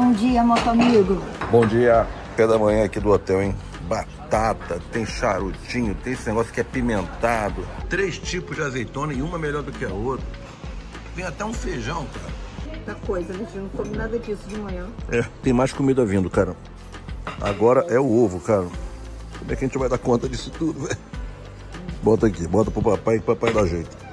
Bom dia, moto amigo. Bom dia. Pé da manhã aqui do hotel, hein? Batata, tem charutinho, tem esse negócio que é pimentado. 3 tipos de azeitona e uma melhor do que a outra. Tem até um feijão, cara. Da coisa, a gente não come nada disso de manhã. Tem mais comida vindo, cara. Agora é o ovo, cara. Como é que a gente vai dar conta disso tudo, velho? Bota aqui, bota pro papai, que o papai dá jeito.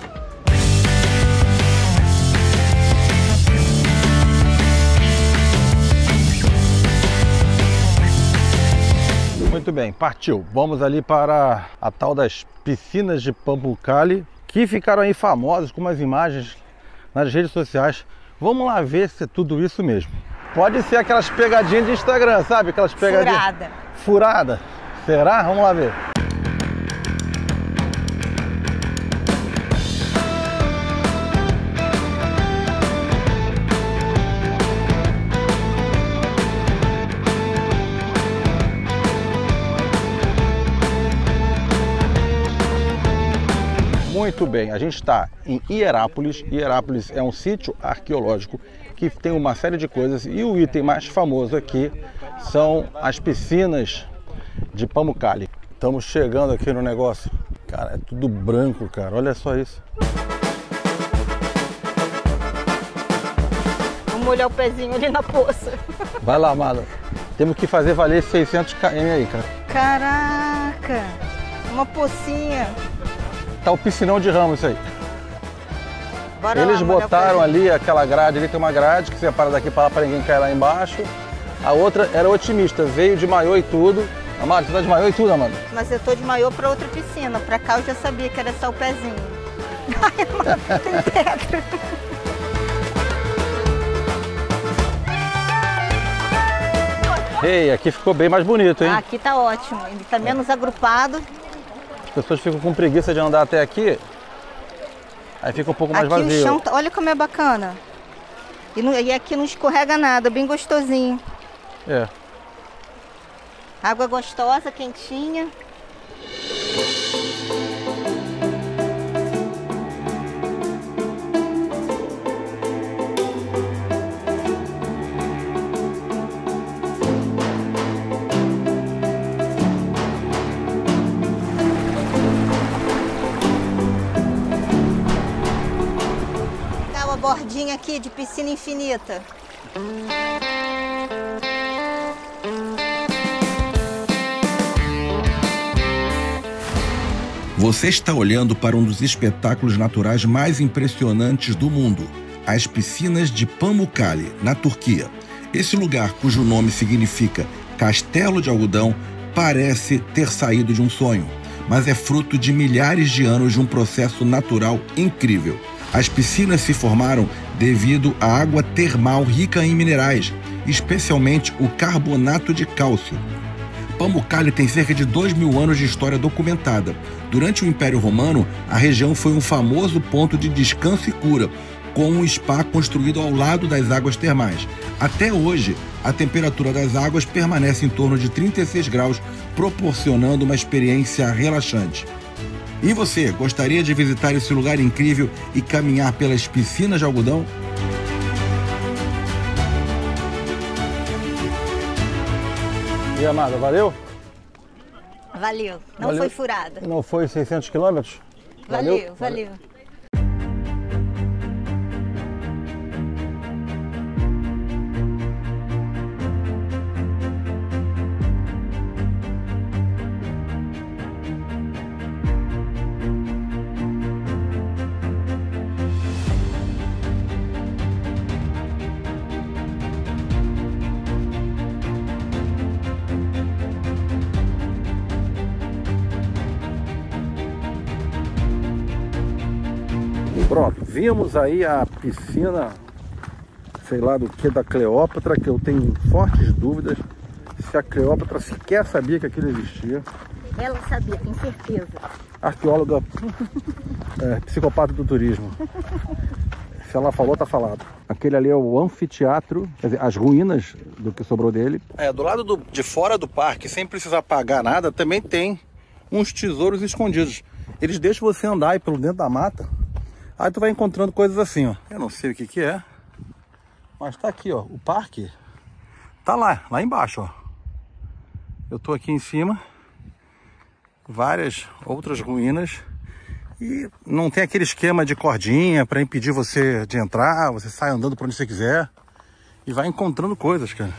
Muito bem, partiu. Vamos ali para a tal das piscinas de Pamukkale, que ficaram aí famosas com umas imagens nas redes sociais. Vamos lá ver se é tudo isso mesmo. Pode ser aquelas pegadinhas de Instagram, sabe? Aquelas pegadinhas... Furada. Furada. Será? Vamos lá ver. Muito bem, a gente está em Hierápolis. Hierápolis é um sítio arqueológico que tem uma série de coisas e o item mais famoso aqui são as piscinas de Pamukkale. Estamos chegando aqui no negócio. Cara, é tudo branco, cara. Olha só isso. Vamos molhar o pezinho ali na poça. Vai lá, amada. Temos que fazer valer esse 600 km aí, cara. Caraca, uma pocinha. Tá o piscinão de ramo isso aí. Bora Eles lá, molhar botaram o pezinho. ali aquela grade, ali tem uma grade que separa daqui para lá para ninguém cair lá embaixo. A outra era otimista, veio de maiô e tudo. Amado, você tá de maiô e tudo, Amado? Mas eu tô de maiô pra outra piscina. Pra cá eu já sabia que era só o pezinho. Ai, mano, tem pedra. Ei, aqui ficou bem mais bonito, hein? Aqui tá ótimo. Ele tá menos agrupado. As pessoas ficam com preguiça de andar até aqui. Aí fica um pouco mais Aqui vazio. o chão, olha como é bacana. E aqui não escorrega nada, bem gostosinho. É. Água gostosa, quentinha. Dá uma bordinha aqui de piscina infinita. Você está olhando para um dos espetáculos naturais mais impressionantes do mundo, as piscinas de Pamukkale, na Turquia. Esse lugar, cujo nome significa Castelo de Algodão, parece ter saído de um sonho, mas é fruto de milhares de anos de um processo natural incrível. As piscinas se formaram devido à água termal rica em minerais, especialmente o carbonato de cálcio. Pamukkale tem cerca de 2.000 anos de história documentada. Durante o Império Romano, a região foi um famoso ponto de descanso e cura, com um spa construído ao lado das águas termais. Até hoje, a temperatura das águas permanece em torno de 36 graus, proporcionando uma experiência relaxante. E você, gostaria de visitar esse lugar incrível e caminhar pelas piscinas de algodão? E amada, valeu? Valeu. Não Valeu. foi furada. Não foi 600 quilômetros? Valeu. Pronto, vimos aí a piscina, sei lá do que, da Cleópatra, que eu tenho fortes dúvidas se a Cleópatra sequer sabia que aquilo existia. Ela sabia, tem certeza. Arqueóloga, psicopata do turismo. Se ela falou, tá falado. Aquele ali é o anfiteatro, quer dizer, as ruínas do que sobrou dele. Do lado de fora do parque, sem precisar pagar nada, também tem uns tesouros escondidos. Eles deixam você andar aí pelo dentro da mata. Aí tu vai encontrando coisas assim, ó. Eu não sei o que que é, mas tá aqui, ó, o parque. Tá lá embaixo, ó. Eu tô aqui em cima, várias outras ruínas, e não tem aquele esquema de cordinha para impedir você de entrar, você sai andando por onde você quiser e vai encontrando coisas, cara.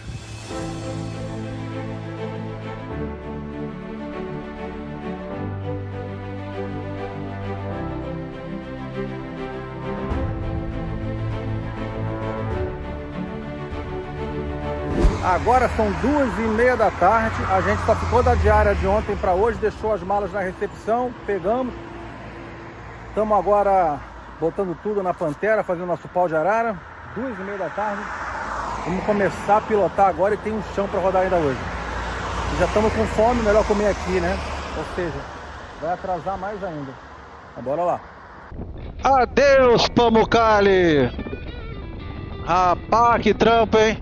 Agora são 2h30 da tarde, a gente só ficou da diária de ontem para hoje, deixou as malas na recepção, pegamos. Estamos agora botando tudo na Pantera, fazendo nosso pau de arara. 2h30 da tarde, vamos começar a pilotar agora e tem um chão para rodar ainda hoje. E já estamos com fome, melhor comer aqui, né? Ou seja, vai atrasar mais ainda. Mas bora lá. Adeus, Pamukkale! Rapaz, que trampo, hein?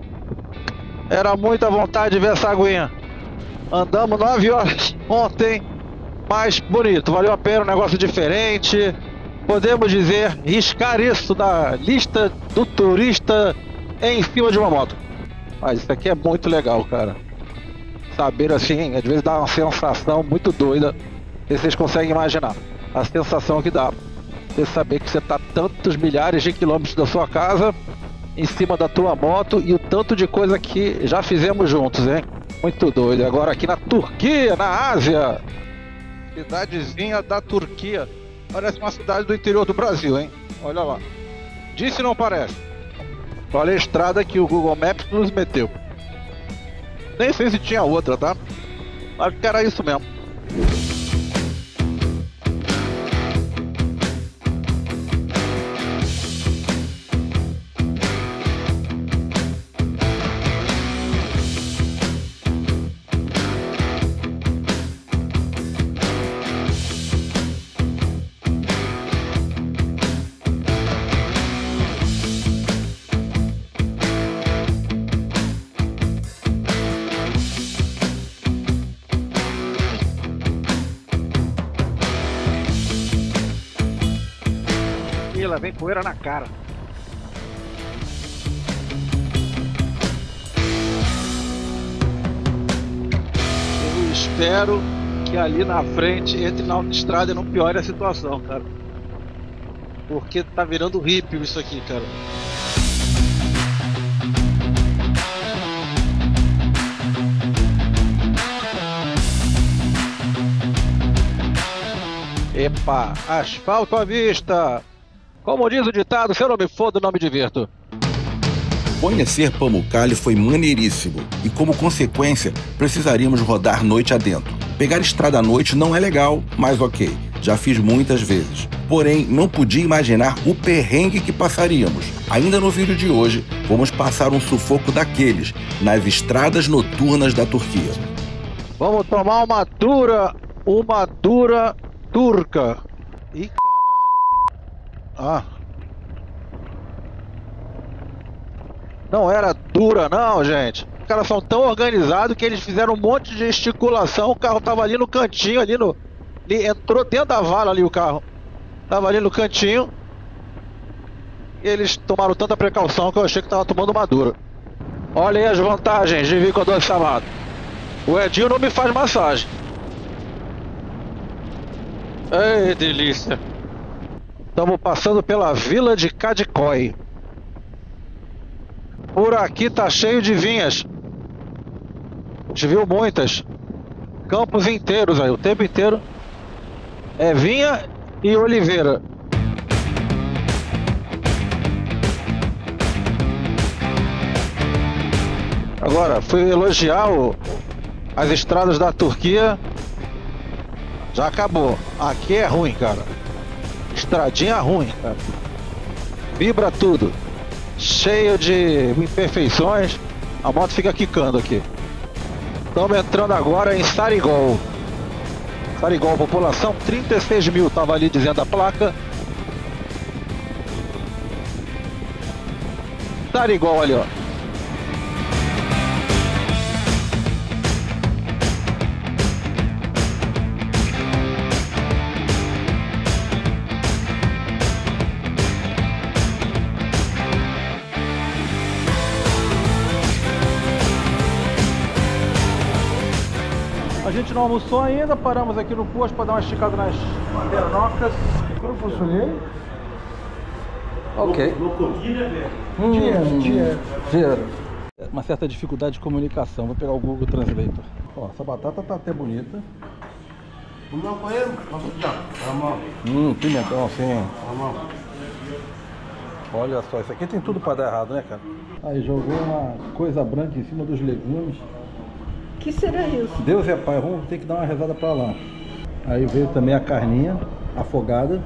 Era muita vontade de ver essa aguinha. Andamos 9 horas ontem, mas bonito, valeu a pena, um negócio diferente. Podemos dizer, riscar isso da lista do turista em cima de uma moto. Mas isso aqui é muito legal, cara. Saber assim, às vezes dá uma sensação muito doida. E vocês conseguem imaginar a sensação que dá. Você saber que você está tantos milhares de quilômetros da sua casa, em cima da tua moto, e o tanto de coisa que já fizemos juntos, hein? Muito doido. Agora aqui na Turquia, na Ásia. Cidadezinha da Turquia. Parece uma cidade do interior do Brasil, hein? Olha lá. Disse não parece. Olha a estrada que o Google Maps nos meteu. Nem sei se tinha outra, tá? Acho que era isso mesmo. Ela vem poeira na cara. Eu espero que ali na frente entre na autoestrada e não piore a situação, cara. Porque tá virando rípio isso aqui, cara. Epa, asfalto à vista! Como diz o ditado, se eu não me fodo, não me divirto. Conhecer Pamukkale foi maneiríssimo e, como consequência, precisaríamos rodar noite adentro. Pegar estrada à noite não é legal, mas ok, já fiz muitas vezes. Porém, não podia imaginar o perrengue que passaríamos. Ainda no vídeo de hoje, vamos passar um sufoco daqueles nas estradas noturnas da Turquia. Vamos tomar uma dura turca. Ih, ah. Não era dura não, gente. Os caras são tão organizados que eles fizeram um monte de gesticulação. O carro tava ali no cantinho, entrou dentro da vala ali o carro. Tava ali no cantinho. E eles tomaram tanta precaução que eu achei que tava tomando uma dura. Olha aí as vantagens de vir com a doce chamado. O Edinho não me faz massagem. Ei, delícia. Estamos passando pela vila de Kadikoy. Por aqui tá cheio de vinhas. A gente viu muitas. Campos inteiros aí, o tempo inteiro. É vinha e oliveira. Agora, fui elogiar as estradas da Turquia. Já acabou. Aqui é ruim, cara. Estradinha ruim, cara. Vibra tudo. Cheio de imperfeições. A moto fica quicando aqui. Estamos entrando agora em Sarıgöl. Sarıgöl, população 36 mil. Tava ali dizendo a placa. Sarıgöl ali, ó. gente não almoçou ainda, paramos aqui no posto para dar uma esticada nas pernocas. Como funcionei? Ok. Dinheiro. Uma certa dificuldade de comunicação. Vou pegar o Google Translator. Ó, essa batata tá até bonita. Vamos com ele? Vamos. Pimentão, sim. Olha só, isso aqui tem tudo pra dar errado, né, cara? Aí jogou uma coisa branca em cima dos legumes. Que será isso? Deus é pai, vamos ter que dar uma rezada pra lá. Aí veio também a carninha afogada.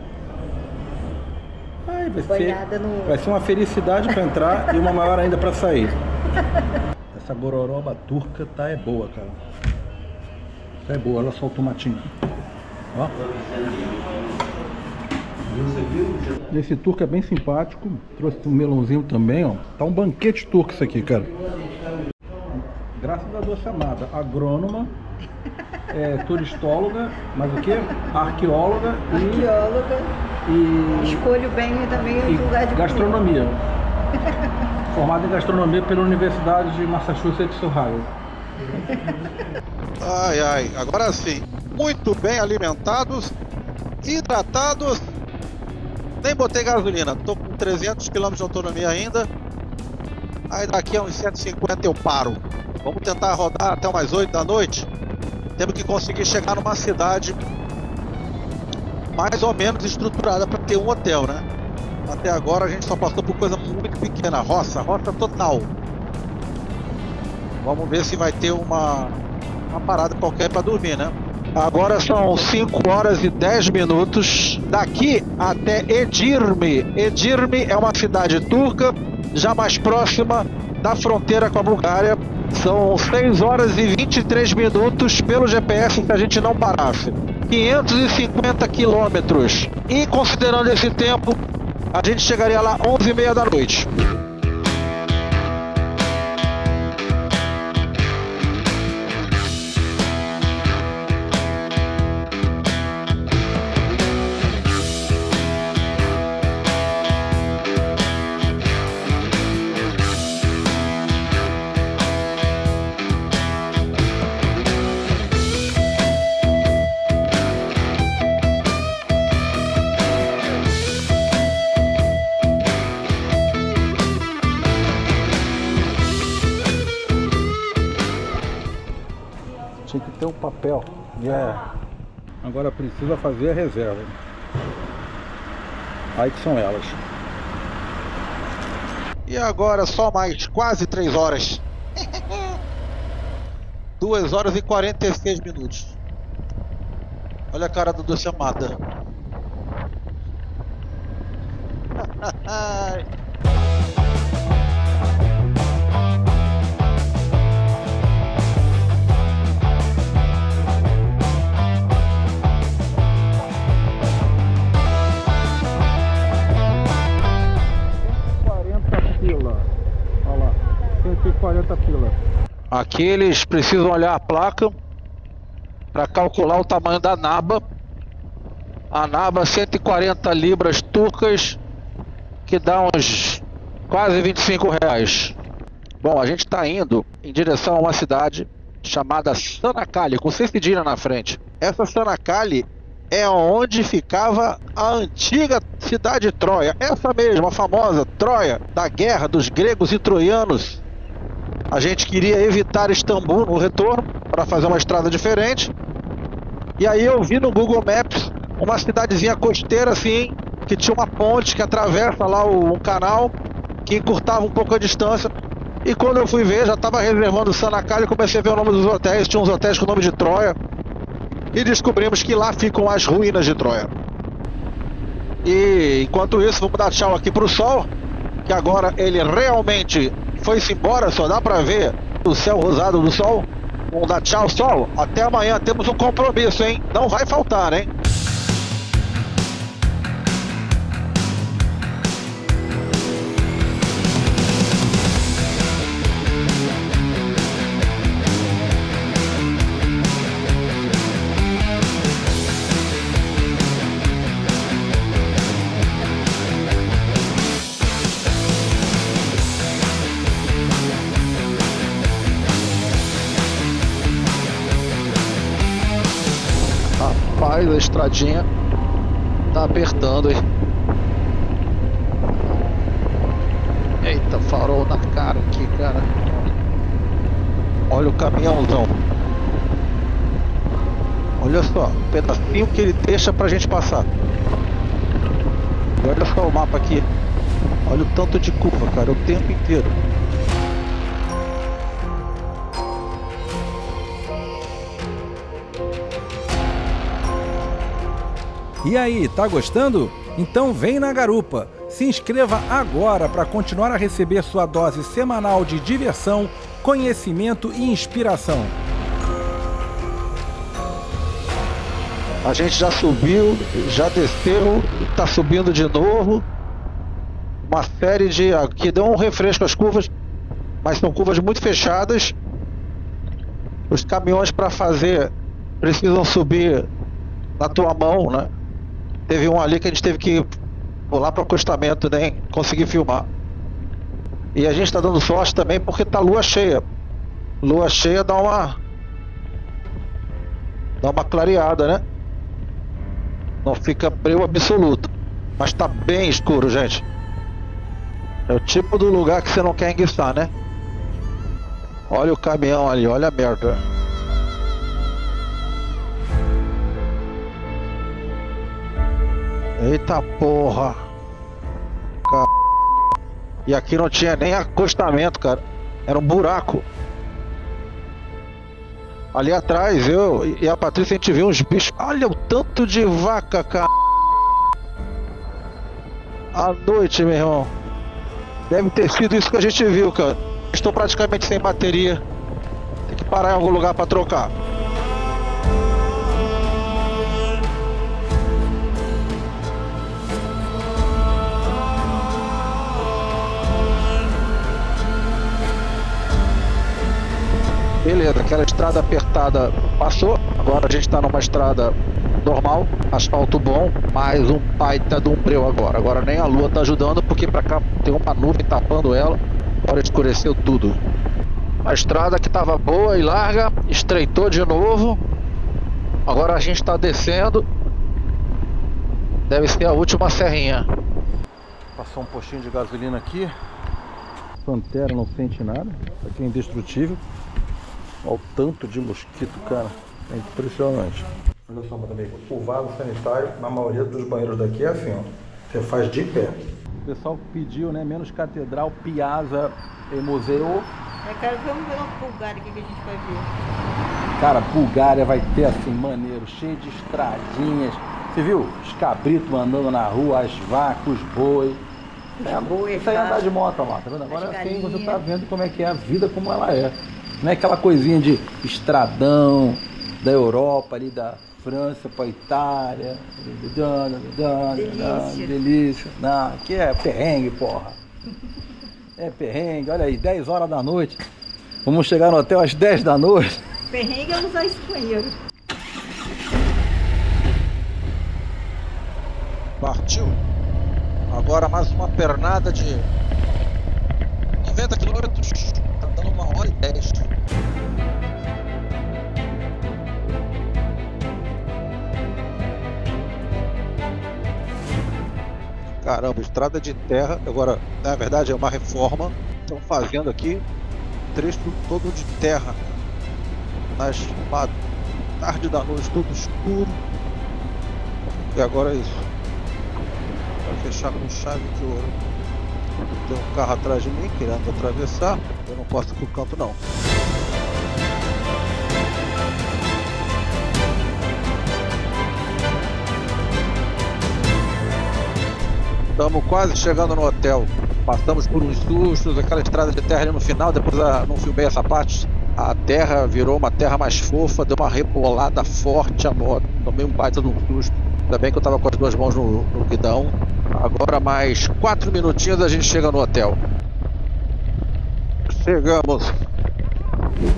Ai, vai ser uma felicidade pra entrar e uma maior ainda pra sair. Essa gororoba turca tá boa, cara. Tá boa, olha só o tomatinho. Ó. Esse turco é bem simpático. Trouxe um melãozinho também, ó. Tá um banquete turco isso aqui, cara. Graças a Deus chamada agrônoma, turistóloga, mas o que? Arqueóloga e escolho bem também o lugar de gastronomia. Formada em gastronomia pela Universidade de Massachusetts, Ohio. Ai, agora sim. Muito bem alimentados, hidratados. Nem botei gasolina, tô com 300 km de autonomia ainda. Aí daqui a uns 150 eu paro. Vamos tentar rodar até umas 8 da noite. Temos que conseguir chegar numa cidade mais ou menos estruturada para ter um hotel, né? Até agora a gente só passou por coisa muito pequena, roça total. Vamos ver se vai ter uma parada qualquer para dormir, né? Agora são 5 horas e 10 minutos daqui até Edirne. Edirne é uma cidade turca, já mais próxima da fronteira com a Bulgária. São 6 horas e 23 minutos pelo GPS se a gente não parasse. 550 quilômetros. E considerando esse tempo, a gente chegaria lá 11h30 da noite. Tinha que ter um papel. Agora precisa fazer a reserva. Aí que são elas. E agora só mais quase 3 horas. 2 horas e 46 minutos. Olha a cara do Doce Amada. Aqui eles precisam olhar a placa para calcular o tamanho da naba. A naba 140 libras turcas, que dá uns quase 25 reais. Bom, a gente está indo em direção a uma cidade chamada Çanakkale, com C cedilha na frente. Essa Çanakkale é onde ficava a antiga cidade de Troia. Essa mesma, a famosa Troia da guerra dos gregos e troianos. A gente queria evitar Istambul no retorno, para fazer uma estrada diferente. E aí eu vi no Google Maps uma cidadezinha costeira assim, que tinha uma ponte que atravessa lá um canal, que encurtava um pouco a distância. E quando eu fui ver, já estava reservando o Çanakkale e comecei a ver o nome dos hotéis. Tinha uns hotéis com o nome de Troia. E descobrimos que lá ficam as ruínas de Troia. E enquanto isso, vamos dar tchau aqui pro sol, que agora ele realmente foi-se embora, só dá pra ver o céu rosado do sol. Vamos dar tchau, sol. Até amanhã, temos um compromisso, hein? Não vai faltar, hein? Rapaz, a estradinha tá apertando, hein? Eita, farol na cara aqui, cara. Olha o caminhãozão. Olha só, o pedacinho que ele deixa pra gente passar. E olha só o mapa aqui. Olha o tanto de curva, cara, o tempo inteiro. E aí, tá gostando? Então vem na garupa. Se inscreva agora para continuar a receber sua dose semanal de diversão, conhecimento e inspiração. A gente já subiu, já desceu, tá subindo de novo. Uma série de... Aqui deu um refresco as curvas, mas são curvas muito fechadas. Os caminhões para fazer precisam subir na tua mão, né? Teve um ali que a gente teve que pular para o acostamento, nem conseguir filmar. E a gente tá dando sorte também porque tá lua cheia. Lua cheia dá uma clareada, né? Não fica breu absoluto. Mas tá bem escuro, gente. É o tipo do lugar que você não quer enguiçar, né? Olha o caminhão ali, olha a merda. Eita porra. E aqui não tinha nem acostamento, cara. Era um buraco. Ali atrás, eu e a Patrícia, a gente viu uns bichos. Olha o tanto de vaca, cara. À noite, meu irmão. Deve ter sido isso que a gente viu, cara. Estou praticamente sem bateria. Tem que parar em algum lugar para trocar. Beleza, aquela estrada apertada passou. Agora a gente está numa estrada normal, asfalto bom, mais um baita de um breu agora. Agora nem a lua tá ajudando, porque pra cá tem uma nuvem tapando ela. Agora escureceu tudo. A estrada que tava boa e larga, estreitou de novo. Agora a gente tá descendo. Deve ser a última serrinha. Passou um postinho de gasolina aqui. Pantera não sente nada. Isso aqui é indestrutível. Olha o tanto de mosquito, cara. É impressionante. Olha só, meu amigo. O vaso sanitário, na maioria dos banheiros daqui, é assim, ó. Você faz de pé. O pessoal pediu, né? Menos catedral, Piazza e museu. Cara, vamos ver uma Bulgária aqui que a gente vai ver. Cara, Bulgária vai ter assim, maneiro, cheio de estradinhas. Você viu? Os cabritos andando na rua, as vacas, os boi. Isso aí é andar de moto lá, tá vendo? Agora assim você tá vendo como é que é a vida, como ela é. Não é aquela coisinha de estradão da Europa, ali da França para Itália. Delícia. Não, aqui é perrengue, porra. É perrengue, olha aí, 10 horas da noite. Vamos chegar no hotel às 10 da noite. Perrengue é usar esse banheiro. Partiu. Agora mais uma pernada de 90 quilômetros. Tá dando 1h10. Caramba, estrada de terra. Agora, na verdade, é uma reforma. Estão fazendo aqui trecho todo de terra. Nas tarde da noite, tudo escuro. E agora é isso. Vai fechar com chave de ouro. Tem um carro atrás de mim querendo atravessar. Eu não posso ir pro campo, não. Estamos quase chegando no hotel. Passamos por uns sustos, aquela estrada de terra ali no final. Depois não filmei essa parte. A terra virou uma terra mais fofa, deu uma rebolada forte a moto. Tomei um baita de um susto. Ainda bem que eu estava com as duas mãos no guidão. Agora mais 4 minutinhos a gente chega no hotel. Chegamos.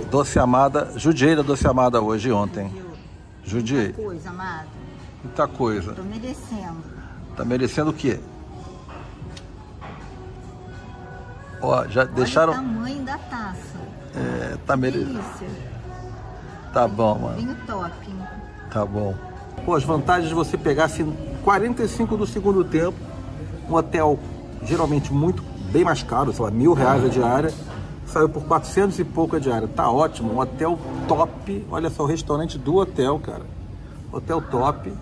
Doce Amada, judiei da Doce Amada hoje e ontem. Judiei. Muita coisa, amado. Muita coisa. Tô merecendo. Tá merecendo o quê? Ó, já deixaram... Olha o tamanho da taça. É, tá merecendo. Delícia. Tá bom, mano. Vinho top. Tá bom. Pô, as vantagens de você pegar assim, 45 do segundo tempo, um hotel geralmente bem mais caro, sei lá, R$1.000 a diária, saiu por 400 e pouco a diária. Tá ótimo, um hotel top. Olha só o restaurante do hotel, cara. Hotel top.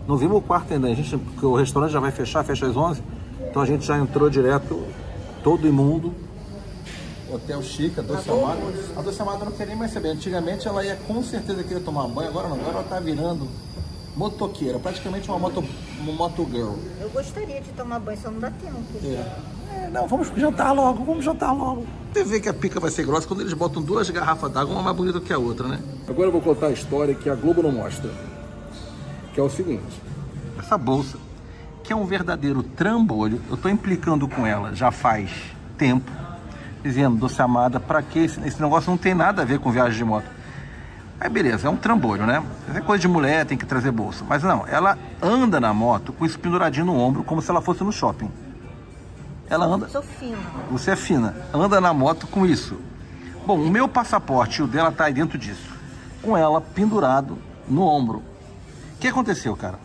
Não vimos o quarto ainda, porque o restaurante já vai fechar, fecha às 11. Então a gente já entrou direto, todo imundo. Hotel chique, a Doce Amada. A Doce Amada não queria nem mais saber. Antigamente ela ia com certeza querer tomar banho, agora não. Agora ela tá virando motoqueira, praticamente uma moto girl. Eu gostaria de tomar banho, só não dá tempo. Não, vamos jantar logo, Você vê que a pica vai ser grossa quando eles botam 2 garrafas d'água, uma mais bonita que a outra, né? Agora eu vou contar a história que a Globo não mostra. Que é o seguinte. Essa bolsa, que é um verdadeiro trambolho, eu tô implicando com ela já faz tempo, dizendo, Doce Amada, pra que esse negócio não tem nada a ver com viagem de moto. Aí beleza, é um trambolho, né? É coisa de mulher, tem que trazer bolsa. Mas não, ela anda na moto com isso penduradinho no ombro, como se ela fosse no shopping. Ela anda... Eu sou fina. Você é fina. Anda na moto com isso. Bom, o meu passaporte e o dela tá aí dentro disso. Com ela pendurado no ombro. O que aconteceu, cara?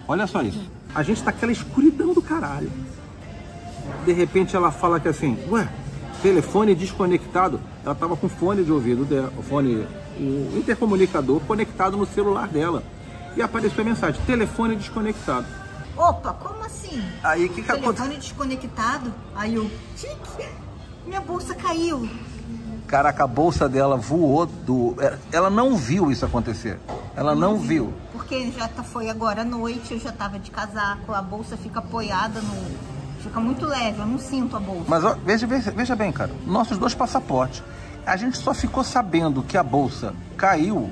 Olha só isso. A gente tá aquela escuridão do caralho. De repente ela fala que assim, ué, telefone desconectado. Ela tava com fone de ouvido dela, o intercomunicador conectado no celular dela. E apareceu a mensagem, telefone desconectado. Opa, como assim? Aí o que aconteceu? Telefone desconectado, aí eu, minha bolsa caiu. Caraca, a bolsa dela voou Ela não viu isso acontecer. Ela não viu. Porque foi agora à noite, eu já tava de casaco, a bolsa fica apoiada Fica muito leve, eu não sinto a bolsa. Mas ó, veja bem, cara, nossos 2 passaportes. A gente só ficou sabendo que a bolsa caiu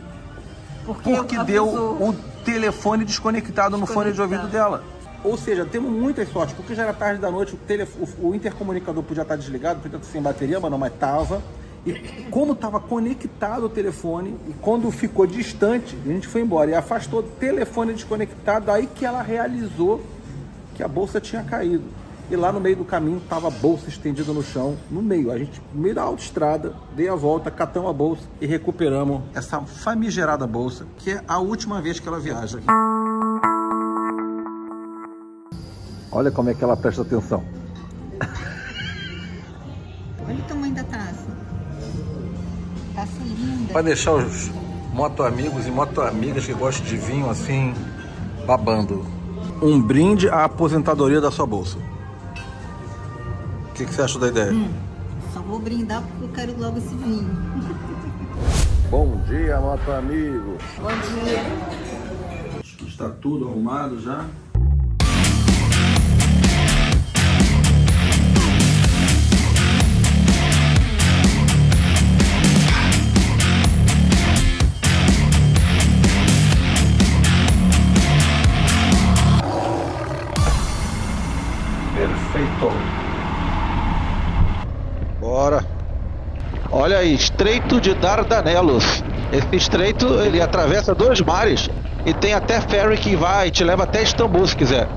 porque deu o telefone desconectado no fone de ouvido dela. Ou seja, temos muita sorte, porque já era tarde da noite, o intercomunicador podia estar desligado, podia estar sem bateria, mas estava. E como estava conectado o telefone, e quando ficou distante, a gente foi embora e afastou o telefone desconectado, aí que ela realizou que a bolsa tinha caído. E lá no meio do caminho estava a bolsa estendida no chão, no meio. A gente, no meio da autoestrada, dei a volta, catamos a bolsa e recuperamos essa famigerada bolsa, que é a última vez que ela viaja. Olha como é que ela presta atenção. Olha o tamanho da taça. Taça linda. Para deixar os moto-amigos e moto-amigas que gostam de vinho assim, babando. Um brinde à aposentadoria da sua bolsa. O que você acha da ideia? Só vou brindar porque eu quero logo esse vinho. Bom dia, moto-amigo. Bom dia. Está tudo arrumado já. Perfeito. Bora. Olha aí, Estreito de Dardanelos. Esse estreito, ele atravessa 2 mares e tem até ferry que vai e te leva até Istambul se quiser.